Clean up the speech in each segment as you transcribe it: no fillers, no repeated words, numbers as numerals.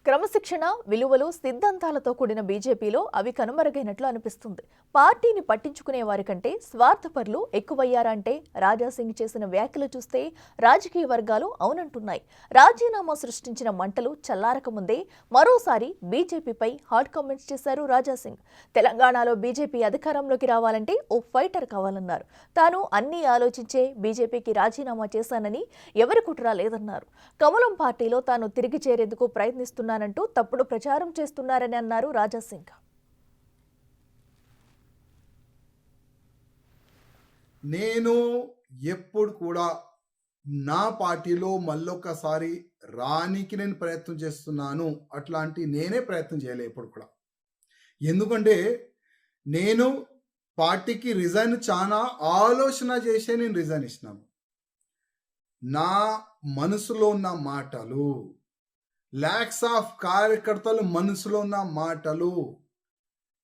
క్రమశిక్షణ, విలువలు, సిద్ధాంతాలతో కూడిన బీజేపీలో అవి కనుమరుగైనట్లు అనిపిస్తుంది. పార్టీని పట్టించుకునే వారి కంటే స్వార్థపరులు ఎక్కువయ్యారంటే రాజాసింగ్ చేసిన వ్యాఖ్యలు చూస్తే రాజకీయ వర్గాలు అవునంటున్నాయి. రాజీనామా సృష్టించిన మంటలు చల్లారక ముందే మరోసారి బీజేపీపై హాట్ కామెంట్స్ చేశారు రాజాసింగ్. తెలంగాణలో బీజేపీ అధికారంలోకి రావాలంటే ఓ ఫైటర్ కావాలన్నారు. తాను అన్నీ ఆలోచించే బీజేపీకి రాజీనామా చేశానని ఎవరి కుట్ర లేదన్నారు. కమలం పార్టీలో తాను తిరిగి చేరేందుకు ప్రయత్నిస్తున్నానంటూ తప్పుడు ప్రచారం చేస్తున్నారని అన్నారు రాజాసింగ్. నేను ఎప్పుడు కూడా నా పార్టీలో మళ్ళొక్కసారి రానికి నేను ప్రయత్నం చేస్తున్నాను. అట్లాంటి నేనే ప్రయత్నం చేయలే ఎప్పుడు కూడా. ఎందుకంటే నేను పార్టీకి రిజైన్ చాలా ఆలోచన చేసే నేను రిజైన్ ఇచ్చినాను. నా మనసులో ఉన్న మాటలు, లాక్స్ ఆఫ్ కార్యకర్తలు మనసులో ఉన్న మాటలు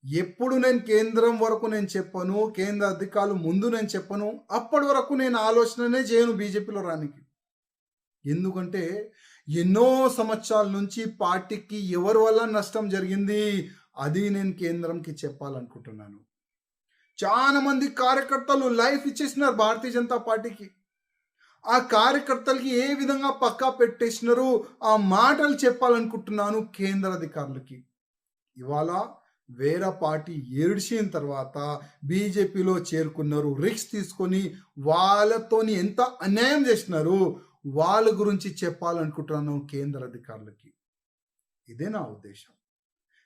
ఎప్పుడు నేను కేంద్రం వరకు నేను చెప్పను, కేంద్ర అధికారులు ముందు నేను చెప్పను. అప్పటి వరకు నేను ఆలోచననే చేయను బీజేపీలో రానికి. ఎందుకంటే ఎన్నో సంవత్సరాల నుంచి పార్టీకి ఎవరి వల్ల నష్టం జరిగింది అది నేను కేంద్రంకి చెప్పాలనుకుంటున్నాను. చాలా మంది కార్యకర్తలు లైఫ్ ఇచ్చేసినారు భారతీయ జనతా పార్టీకి. ఆ కార్యకర్తలకి ఏ విధంగా పక్కా పెట్టేసినారు ఆ మాటలు చెప్పాలనుకుంటున్నాను కేంద్ర అధికారులకి. ఇవాళ వేరే పార్టీ ఏడ్చిన తర్వాత బీజేపీలో చేరుకున్నారు. రిస్క్ తీసుకొని వాళ్ళతోని ఎంత అన్యాయం చేసినారు వాళ్ళ గురించి చెప్పాలనుకుంటున్నాను కేంద్ర అధికారులకి. ఇదే నా ఉద్దేశం.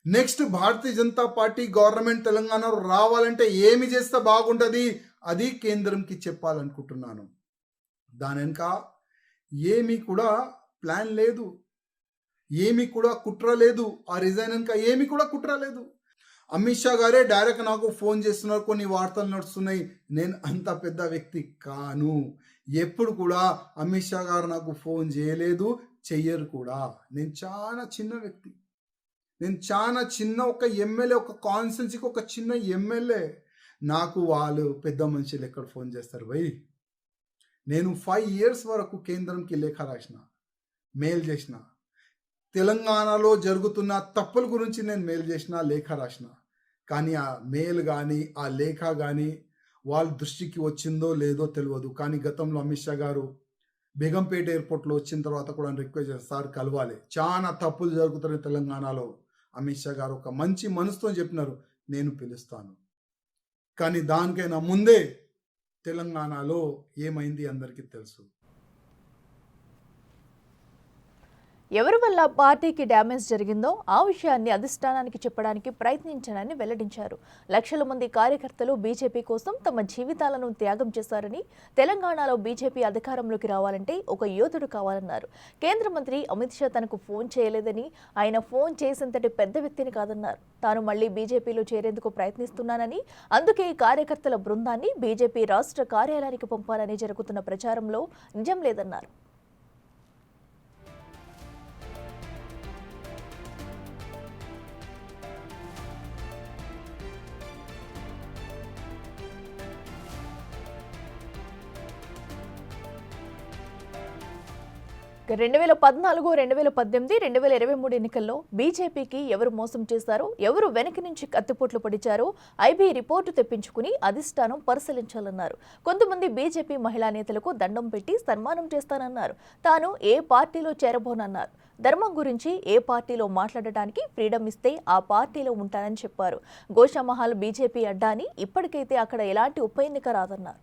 Next Bharatiya Janata party government తెలంగాణలో రావాలంటే ఏమి చేస్తే బాగుంటుంది అది కేంద్రంకి చెప్పాలనుకుంటున్నాను. దాని వెనుక ఏమీ కూడా ప్లాన్ లేదు, ఏమీ కూడా కుట్ర లేదు. ఆ రిజైన్ వెనుక ఏమీ కూడా కుట్ర లేదు. అమిత్ షా గారే డైరెక్ట్ నాకు ఫోన్ చేస్తున్నారు, కొన్ని వార్తలు నడుస్తున్నాయి. నేను అంత పెద్ద వ్యక్తి కాను. ఎప్పుడు కూడా అమిత్ షా గారు నాకు ఫోన్ చేయలేదు, చెయ్యరు కూడా. నేను చాలా చిన్న వ్యక్తి. నేను చాలా చిన్న ఒక ఎమ్మెల్యే, ఒక కాన్స్టిట్యున్సీకి ఒక చిన్న ఎమ్మెల్యే. నాకు వాళ్ళు పెద్ద మనుషులు ఎక్కడ ఫోన్ చేస్తారు భయ్. నేను 5 years వరకు కేంద్రంకి లేఖ రాసిన, మెయిల్ చేసిన. తెలంగాణలో జరుగుతున్న తప్పుల గురించి నేను మెయిల్ చేసిన, లేఖ రాసిన. కానీ ఆ మెయిల్ కానీ ఆ లేఖ కానీ వాళ్ళ దృష్టికి వచ్చిందో లేదో తెలియదు. కానీ గతంలో అమిత్ షా గారు బేగంపేట ఎయిర్పోర్ట్లో వచ్చిన తర్వాత కూడా రిక్వెస్ట్ చేస్తారు, సార్ కలవాలి, చాలా తప్పులు జరుగుతున్నాయి తెలంగాణలో. అమిత్ షా గారు ఒక మంచి మనసుతో చెప్పినారు, నేను పిలుస్తాను. కానీ దానికైనా ముందే తెలంగాణలో ఏమైంది అందరికీ తెలుసు. ఎవరి వల్ల పార్టీకి డ్యామేజ్ జరిగిందో ఆ విషయాన్ని అధిష్టానానికి చెప్పడానికి ప్రయత్నించానని వెల్లడించారు. లక్షల మంది కార్యకర్తలు బీజేపీ కోసం తమ జీవితాలను త్యాగం చేశారని, తెలంగాణలో బీజేపీ అధికారంలోకి రావాలంటే ఒక యోధుడు కావాలన్నారు. కేంద్ర మంత్రి అమిత్ షా తనకు ఫోన్ చేయలేదని, ఆయన ఫోన్ చేసేంతటి పెద్ద వ్యక్తిని కాదన్నారు. తాను మళ్లీ బీజేపీలో చేరేందుకు ప్రయత్నిస్తున్నానని, అందుకే కార్యకర్తల బృందాన్ని బీజేపీ రాష్ట్ర కార్యాలయానికి పంపాలని జరుగుతున్న ప్రచారంలో నిజం లేదన్నారు. 2014, 2018, 2023 ఎన్నికల్లో బీజేపీకి ఎవరు మోసం చేశారో, ఎవరు వెనక నుంచి కత్తిపోట్లు పడిచారో ఐబీ రిపోర్టు తెప్పించుకుని అధిష్టానం పరిశీలించాలన్నారు. కొంతమంది బీజేపీ మహిళా నేతలకు దండం పెట్టి సన్మానం చేస్తానన్నారు. తాను ఏ పార్టీలో చేరబోనన్నారు. ధర్మం గురించి ఏ పార్టీలో మాట్లాడటానికి ఫ్రీడమ్ ఇస్తే ఆ పార్టీలో ఉంటానని చెప్పారు. గోషామహల్ బీజేపీ అడ్డా అని, ఇప్పటికైతే అక్కడ ఎలాంటి ఉప ఎన్నిక రాదన్నారు.